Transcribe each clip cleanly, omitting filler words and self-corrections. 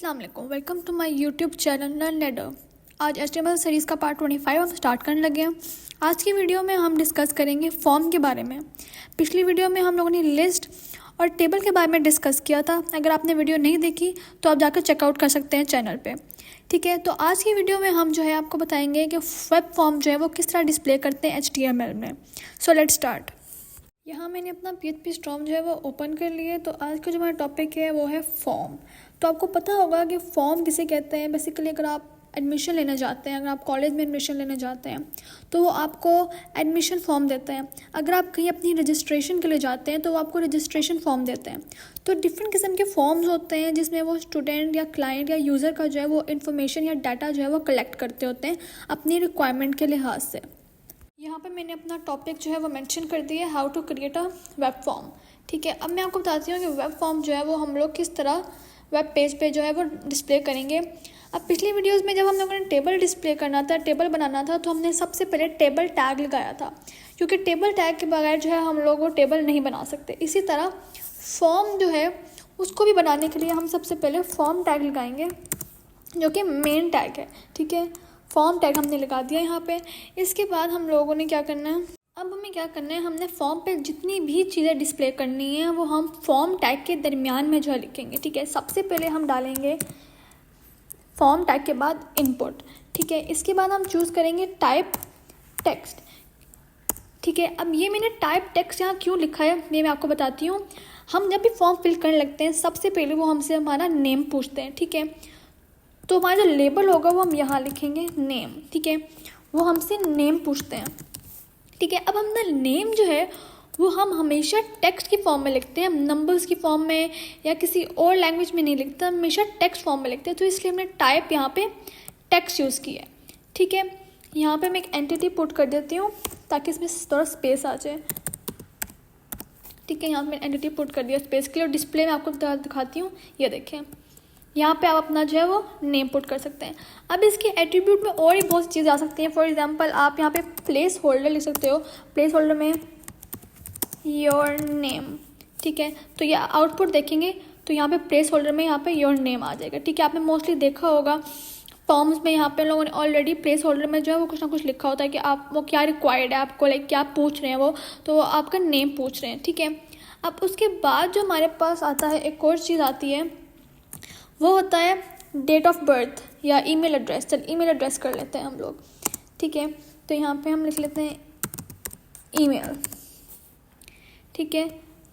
अस्सलाम वालेकुम, welcome to my YouTube channel Learn Ladder. आज HTML सीरीज़ का पार्ट 25 हम स्टार्ट करने लगे हैं। आज की वीडियो में हम डिस्कस करेंगे फॉर्म के बारे में। पिछली वीडियो में हम लोगों ने लिस्ट और टेबल के बारे में डिस्कस किया था। अगर आपने वीडियो नहीं देखी तो आप जाकर चेकआउट कर सकते हैं चैनल पे। ठीक है, तो आज की वीडियो में हम जो है आपको बताएंगे कि वेब फॉर्म जो है वो किस तरह डिस्प्ले करते हैं HTML में। So let's start. यहाँ मैंने अपना PHP स्टॉर्म जो है वो ओपन कर लिया है। तो आज का जो हमारा टॉपिक है वो है फॉर्म। तो आपको पता होगा कि फॉर्म किसे कहते हैं। बेसिकली अगर आप एडमिशन लेने जाते हैं, अगर आप कॉलेज में एडमिशन लेने जाते हैं तो वो आपको एडमिशन फॉर्म देते हैं। अगर आप कहीं अपनी रजिस्ट्रेशन के लिए जाते हैं तो वो आपको रजिस्ट्रेशन फॉर्म देते हैं। तो डिफरेंट किस्म के फॉर्म्स होते हैं जिसमें वो स्टूडेंट या क्लाइंट या यूज़र का जो है वो इन्फॉर्मेशन या डाटा जो है वो कलेक्ट करते होते हैं अपनी रिक्वायरमेंट के लिहाज से। यहाँ पे मैंने अपना टॉपिक जो है वो मेंशन कर दिया है, how to create a web form. ठीक है, अब मैं आपको बताती हूँ कि वेब फॉर्म जो है वो हम लोग किस तरह वेब पेज पे जो है वो डिस्प्ले करेंगे। अब पिछली वीडियोस में जब हम लोगों ने टेबल डिस्प्ले करना था, टेबल बनाना था, तो हमने सबसे पहले टेबल टैग लगाया था, क्योंकि टेबल टैग के बगैर जो है हम लोग वो टेबल नहीं बना सकते। इसी तरह फॉर्म जो है उसको भी बनाने के लिए हम सबसे पहले फॉर्म टैग लगाएंगे जो कि मेन टैग है। ठीक है, फॉर्म टैग हमने लगा दिया यहाँ पे। इसके बाद हम लोगों ने क्या करना है, अब हमें क्या करना है, हमने फॉर्म पे जितनी भी चीज़ें डिस्प्ले करनी है वो हम फॉर्म टैग के दरमियान में जो है लिखेंगे। ठीक है, सबसे पहले हम डालेंगे फॉर्म टैग के बाद इनपुट। ठीक है, इसके बाद हम चूज़ करेंगे टाइप टेक्स्ट। ठीक है, अब ये मैंने टाइप टेक्स्ट यहाँ क्यों लिखा है ये मैं आपको बताती हूँ। हम जब भी फॉर्म फिल करने लगते हैं सबसे पहले वो हमसे हमारा नेम पूछते हैं। ठीक है, तो हमारा जो लेबल होगा वो हम यहाँ लिखेंगे नेम। ठीक है, वो हमसे नेम पूछते हैं। ठीक है, अब हम ना नेम जो है वो हम हमेशा टेक्स्ट की फॉर्म में लिखते हैं, हम नंबर्स की फॉर्म में या किसी और लैंग्वेज में नहीं लिखते, हमेशा टेक्स्ट फॉर्म में लिखते हैं। तो इसलिए हमने टाइप यहाँ पे टेक्स्ट यूज़ किया है। ठीक है, यहाँ पे मैं एक एंटिटी पुट कर देती हूँ ताकि इसमें थोड़ा स्पेस आ जाए। ठीक है, यहाँ पे मैंने एंटिटी पुट कर दिया स्पेस के लिए। और डिस्प्ले में आपको दिखाती हूँ, ये देखें, यहाँ पे आप अपना जो है वो नेम पुट कर सकते हैं। अब इसके एट्रीब्यूट में और भी बहुत सी चीज़ें आ सकती हैं। फॉर एग्जांपल आप यहाँ पे प्लेस होल्डर लिख सकते हो, प्लेस होल्डर में योर नेम। ठीक है, तो ये आउटपुट देखेंगे तो यहाँ पे प्लेस होल्डर में यहाँ पे योर नेम आ जाएगा। ठीक है, आपने मोस्टली देखा होगा फॉर्म्स में यहाँ पे लोगों ने ऑलरेडी प्लेस होल्डर में जो है वो कुछ ना कुछ लिखा होता है कि आप वो क्या रिक्वायर्ड है आपको, लाइक क्या पूछ रहे हैं वो, तो वो आपका नेम पूछ रहे हैं। ठीक है, अब उसके बाद जो हमारे पास आता है एक और चीज़ आती है, वो होता है डेट ऑफ बर्थ या ईमेल एड्रेस। चल ईमेल एड्रेस कर लेते हैं हम लोग। ठीक है, तो यहाँ पे हम लिख लेते हैं ईमेल। ठीक है,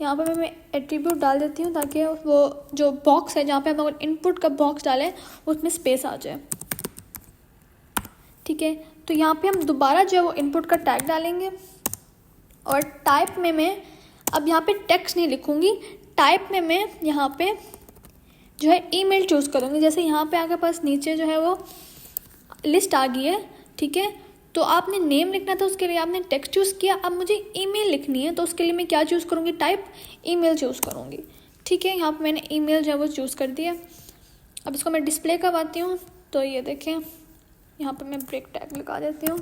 यहाँ पे मैं एट्रीब्यूट डाल देती हूँ ताकि वो जो बॉक्स है जहाँ पे हम लोग इनपुट का बॉक्स डालें उसमें स्पेस आ जाए। ठीक है, तो यहाँ पे हम दोबारा जो है वो इनपुट का टैग डालेंगे। और टाइप में मैं अब यहाँ पे टेक्स्ट नहीं लिखूँगी, टाइप में मैं यहाँ पे जो है ईमेल चूज़ करूँगी। जैसे यहाँ पे आपके पास नीचे जो है वो लिस्ट आ गई है। ठीक है, तो आपने नेम लिखना था, उसके लिए आपने टेक्स्ट चूज़ किया। अब मुझे ईमेल लिखनी है तो उसके लिए मैं क्या चूज़ करूँगी, टाइप ईमेल चूज़ करूँगी। ठीक है, यहाँ पे मैंने ईमेल जो है वो चूज़ कर दिया। अब इसको मैं डिस्प्ले करवाती हूँ, तो ये देखें यहाँ पे मैं ब्रेक टैग लगा देती हूँ।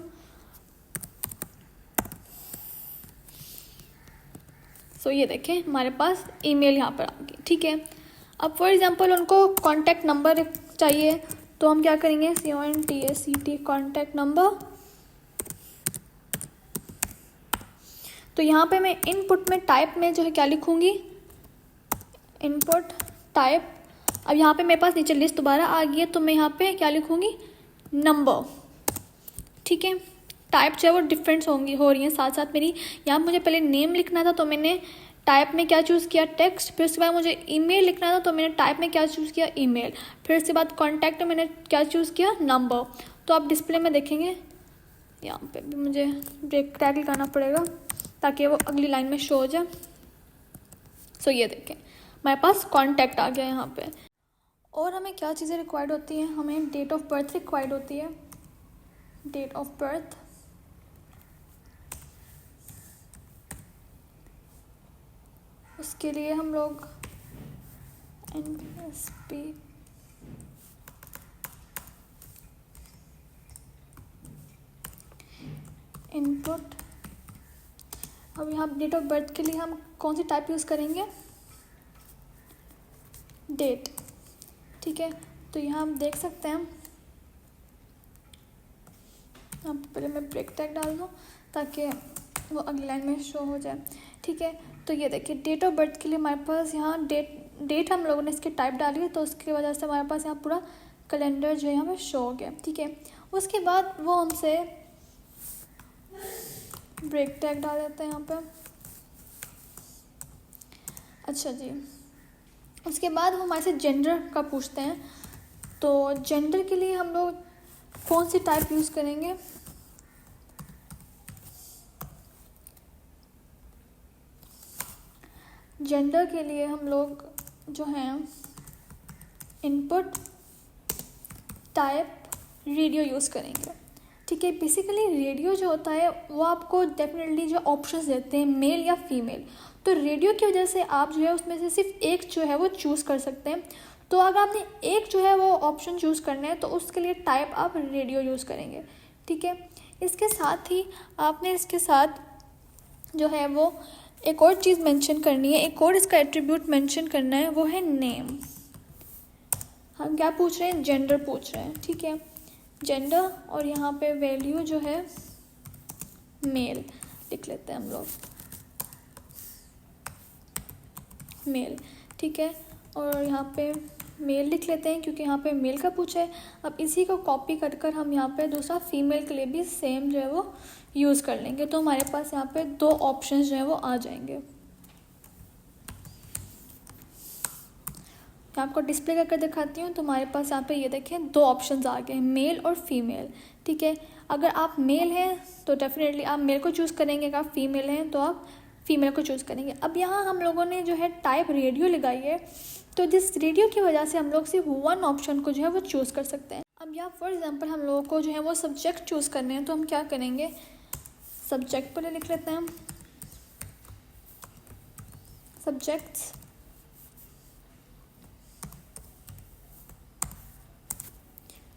सो ये देखें हमारे पास ईमेल यहाँ पर आ गई। ठीक है, अब फॉर एग्जांपल उनको कॉन्टैक्ट नंबर चाहिए तो हम क्या करेंगे, CONTACT कॉन्टैक्ट नंबर। तो यहाँ पे मैं इनपुट में टाइप में जो है क्या लिखूँगी, इनपुट टाइप। अब यहाँ पे मेरे पास नीचे लिस्ट दोबारा आ गई है तो मैं यहाँ पे क्या लिखूँगी, नंबर। ठीक है, टाइप जो है वो डिफरेंट हो रही हैं साथ साथ मेरी। यहाँ मुझे पहले नेम लिखना था तो मैंने टाइप में क्या चूज़ किया, टेक्स्ट। फिर उसके बाद मुझे ईमेल लिखना था तो मैंने टाइप में क्या चूज़ किया, ईमेल। फिर उसके बाद कॉन्टैक्ट में मैंने क्या चूज़ किया, नंबर। तो आप डिस्प्ले में देखेंगे यहाँ पे भी मुझे ब्रेक टैग लगाना पड़ेगा ताकि वो अगली लाइन में शो हो जाए। सो ये देखें हमारे पास कॉन्टैक्ट आ गया यहाँ पे। और हमें क्या चीज़ें रिक्वायर्ड होती हैं, हमें डेट ऑफ बर्थ रिक्वायर्ड होती है, डेट ऑफ बर्थ। उसके लिए हम लोग NSP इनपुट। अब यहाँ डेट ऑफ बर्थ के लिए हम कौन सी टाइप यूज़ करेंगे, डेट। ठीक है, तो यहाँ हम देख सकते हैं, यहाँ पहले मैं ब्रेक टैग डाल दूँ ताकि वो अगली लाइन में शो हो जाए। ठीक है, तो ये देखिए डेट ऑफ बर्थ के लिए हमारे पास यहाँ डेट हम लोगों ने इसकी टाइप डाली है, तो उसकी वजह से हमारे पास यहाँ पूरा कैलेंडर जो है यहाँ पे शो हो गया। ठीक है, उसके बाद वो हमसे ब्रेक टैग डाल देते हैं यहाँ पे। अच्छा जी, उसके बाद वो हमारे से जेंडर का पूछते हैं, तो जेंडर के लिए हम लोग कौन सी टाइप यूज़ करेंगे। जेंडर के लिए हम लोग जो हैं इनपुट टाइप रेडियो यूज़ करेंगे। ठीक है, बेसिकली रेडियो जो होता है वो आपको डेफिनेटली जो ऑप्शंस देते हैं मेल या फीमेल, तो रेडियो की वजह से आप जो है उसमें से सिर्फ एक जो है वो चूज़ कर सकते हैं। तो अगर आपने एक जो है वो ऑप्शन चूज़ करना है तो उसके लिए टाइप आप रेडियो यूज़ करेंगे। ठीक है, इसके साथ ही आपने इसके साथ जो है वो एक और चीज़ मेंशन करनी है, एक और इसका एट्रीब्यूट मेंशन करना है, वो है नेम। हम क्या पूछ रहे हैं, जेंडर पूछ रहे हैं। ठीक है, जेंडर और यहाँ पे वैल्यू जो है मेल लिख लेते हैं हम लोग, मेल। ठीक है, और यहाँ पे मेल लिख लेते हैं क्योंकि यहाँ पे मेल का पूछा है। अब इसी को कॉपी कर हम यहाँ पे दूसरा फीमेल के लिए भी सेम जो है वो यूज़ कर लेंगे, तो हमारे पास यहाँ पे दो ऑप्शंस जो है वो आ जाएंगे। मैं आपको डिस्प्ले करके दिखाती हूँ, तो हमारे पास यहाँ पे ये देखें दो ऑप्शंस आ गए, मेल और फीमेल। ठीक है, अगर आप मेल हैं तो डेफिनेटली आप मेल को चूज़ करेंगे, अगर आप फीमेल हैं तो आप फीमेल को चूज़ करेंगे। अब यहाँ हम लोगों ने जो है टाइप रेडियो लगाई है, तो जिस रेडियो की वजह से हम लोग सिर्फ वन ऑप्शन को जो है वो चूज़ कर सकते हैं। अब यहाँ फॉर एग्जांपल हम लोगों को जो है वो सब्जेक्ट चूज़ करने हैं, तो हम क्या करेंगे, सब्जेक्ट पर लिख लेते हैं, सब्जेक्ट्स।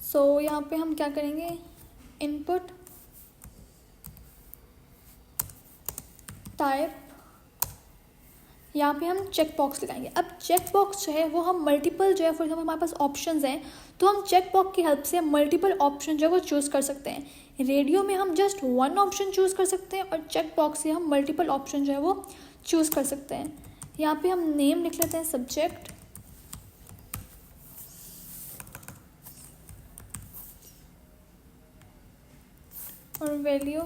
सो यहाँ पे हम क्या करेंगे, इनपुट टाइप, यहाँ पे हम चेक बॉक्स लगाएंगे। अब चेक बॉक्स जो है वो हम मल्टीपल जो है, फॉर एग्जाम्पल हमारे पास ऑप्शंस हैं, तो हम चेक बॉक्स की हेल्प से मल्टीपल ऑप्शन जो है वो चूज़ कर सकते हैं। रेडियो में हम जस्ट वन ऑप्शन चूज़ कर सकते हैं और चेक बॉक्स से हम मल्टीपल ऑप्शन जो है वो चूज़ कर सकते हैं। यहाँ पे हम नेम लिख लेते हैं सब्जेक्ट, और वैल्यू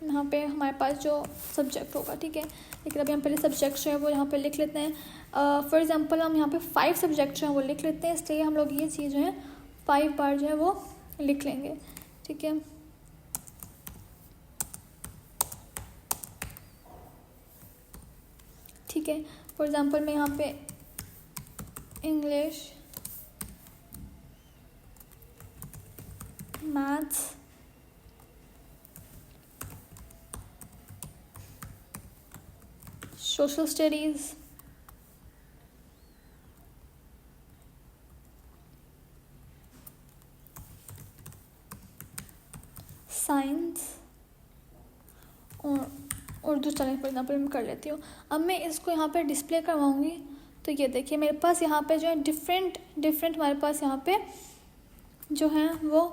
यहाँ पे हमारे पास जो सब्जेक्ट होगा। ठीक है, लेकिन अभी हम पहले सब्जेक्ट जो है वो यहाँ पे लिख लेते हैं। फॉर एग्जांपल हम यहाँ पे 5 सब्जेक्ट जो है वो लिख लेते हैं, इसलिए हम लोग ये चीज़ जो है 5 बार जो है वो लिख लेंगे। ठीक है, ठीक है, फॉर एग्जांपल मैं यहाँ पे English, maths, social studies, science और उर्दू चैनल फॉर एग्जाम्पल मैं कर लेती हूँ। अब मैं इसको यहाँ पे डिस्प्ले करवाऊँगी, तो ये देखिए मेरे पास यहाँ पे जो है डिफरेंट हमारे पास यहाँ पे जो है वो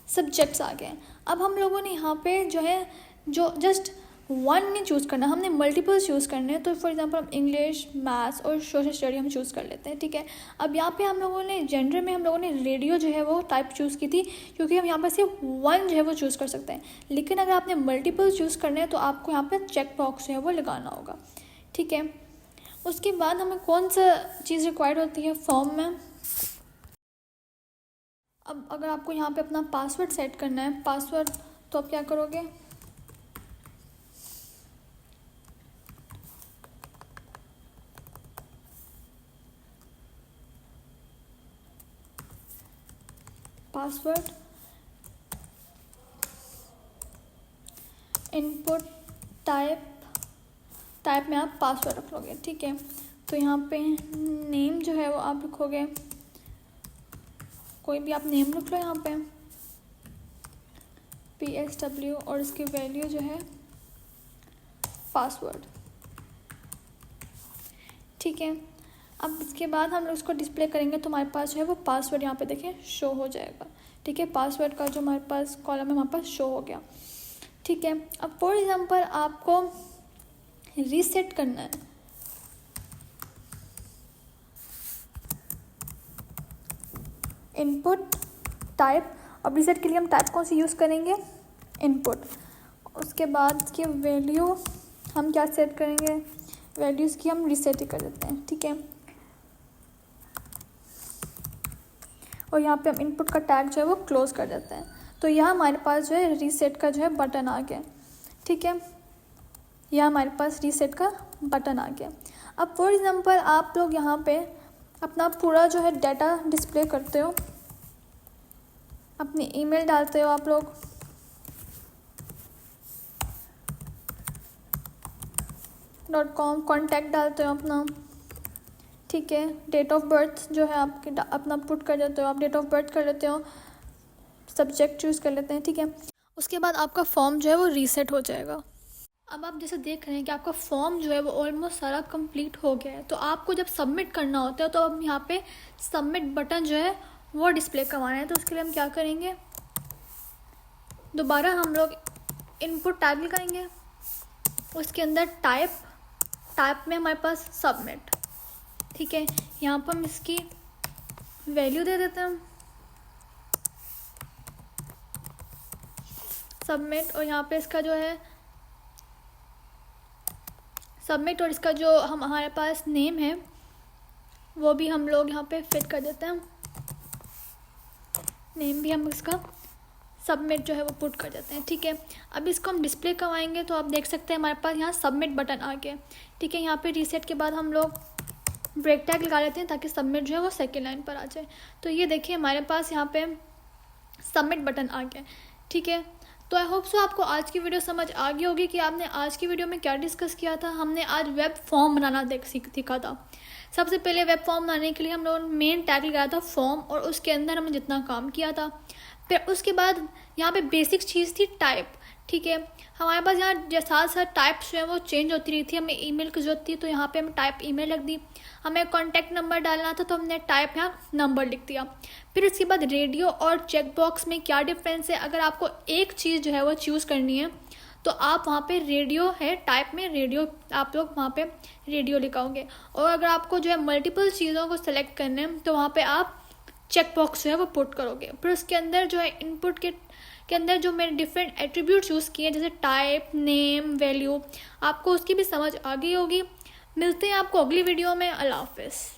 सब्जेक्ट्स आ गए हैं। अब हम लोगों ने यहाँ पे जो है जो जस्ट वन नहीं चूज़ करना, हमने मल्टीपल्स चूज़ करने हैं। तो फॉर एग्जांपल हम इंग्लिश, मैथ्स और सोशल स्टडी हम चूज़ कर लेते हैं। ठीक है, अब यहाँ पे हम लोगों ने जेंडर में हम लोगों ने रेडियो जो है वो टाइप चूज़ की थी, क्योंकि हम यहाँ पर सिर्फ वन जो है वो चूज़ कर सकते हैं। लेकिन अगर आपने मल्टीपल्स चूज़ करने हैं तो आपको यहाँ पर चेक बॉक्स जो है वो लगाना होगा। ठीक है, उसके बाद हमें कौन सा चीज़ रिक्वायर्ड होती है फॉर्म में। अब अगर आपको यहाँ पे अपना पासवर्ड सेट करना है, पासवर्ड, तो आप क्या करोगे, पासवर्ड इनपुट टाइप में आप पासवर्ड रख लोगे। ठीक है, तो यहाँ पे नेम जो है वो आप लिखोगे, कोई भी आप नेम लिख लो यहाँ पे PSW, और इसकी वैल्यू जो है पासवर्ड। ठीक है, अब इसके बाद हम लोग उसको डिस्प्ले करेंगे तो हमारे पास जो है वो पासवर्ड यहाँ पे देखें शो हो जाएगा। ठीक है, पासवर्ड का जो हमारे पास कॉलम है हमारे पास शो हो गया। ठीक है, अब फॉर एग्जांपल आपको रीसेट करना है, इनपुट टाइप। अब रीसेट के लिए हम टाइप कौन सी यूज़ करेंगे, इनपुट। उसके बाद इसकी वैल्यू हम क्या सेट करेंगे, वैल्यूज़ की हम रीसेट ही कर देते हैं। ठीक है, और यहाँ पे हम इनपुट का टैग जो है वो क्लोज कर देते हैं। तो यहाँ हमारे पास जो है रीसेट का जो है बटन आ गया। ठीक है, यह हमारे पास रीसेट का बटन आ गया। अब फॉर एग्जांपल आप लोग यहाँ पे अपना पूरा जो है डाटा डिस्प्ले करते हो, अपनी ईमेल डालते हो आप लोग, .com कॉन्टैक्ट डालते हो अपना। ठीक है, डेट ऑफ बर्थ जो है आपके अपना पुट कर देते हो, आप डेट ऑफ बर्थ कर लेते हो, सब्जेक्ट चूज़ कर लेते हैं। ठीक है, उसके बाद आपका फॉर्म जो है वो रीसेट हो जाएगा। अब आप जैसे देख रहे हैं कि आपका फॉर्म जो है वो ऑलमोस्ट सारा कंप्लीट हो गया है। तो आपको जब सबमिट करना होता है तो अब यहाँ पे सबमिट बटन जो है वो डिस्प्ले करवाना है। तो उसके लिए हम क्या करेंगे, दोबारा हम लोग इनपुट टैग लगाएंगे, उसके अंदर टाइप में हमारे पास सबमिट। ठीक है, यहाँ पर हम इसकी वैल्यू दे देते हैं सबमिट, और यहाँ पे इसका जो है सबमिट, और इसका जो हमारे पास नेम है वो भी हम लोग यहाँ पे फिट कर देते हैं, नेम भी हम इसका सबमिट जो है वो पुट कर देते हैं। ठीक है, अब इसको हम डिस्प्ले करवाएंगे तो आप देख सकते हैं हमारे पास यहाँ सबमिट बटन आ गया। ठीक है, यहाँ पे रीसेट के बाद हम लोग ब्रेक टैग लगा लेते हैं ताकि सबमिट जो है वो सेकेंड लाइन पर आ जाए। तो ये देखिए हमारे पास यहाँ पे सबमिट बटन आ गया। ठीक है, तो आई होप सो आपको आज की वीडियो समझ आ गई होगी कि आपने आज की वीडियो में क्या डिस्कस किया था। हमने आज वेब फॉर्म बनाना सीखा था। सबसे पहले वेब फॉर्म बनाने के लिए हम लोगों ने मेन टैग लगाया था फॉर्म, और उसके अंदर हमने जितना काम किया था। फिर उसके बाद यहाँ पे बेसिक चीज़ थी टाइप। ठीक है, हमारे पास यहाँ साथ साथ टाइप्स जो है वो चेंज होती रही थी, हमें ईमेल की जरूरत थी तो यहाँ पे हमें टाइप ईमेल रख दी। हमें कॉन्टैक्ट नंबर डालना था तो हमने टाइप यहाँ नंबर लिख दिया। फिर इसके बाद रेडियो और चेक बॉक्स में क्या डिफरेंस है, अगर आपको एक चीज़ जो है वो चूज़ करनी है तो आप वहाँ पे रेडियो है, टाइप में रेडियो आप लोग वहाँ पे रेडियो लिखाओगे, और अगर आपको जो है मल्टीपल चीज़ों को सेलेक्ट करने हैं तो वहाँ पे आप चेक बॉक्स जो है वो पुट करोगे। फिर उसके अंदर जो है इनपुट के अंदर जो मैंने डिफरेंट एट्रीब्यूट चूज़ किए जैसे टाइप, नेम, वैल्यू, आपको उसकी भी समझ आ गई होगी। मिलते हैं आपको अगली वीडियो में। अल्लाह हाफिज़।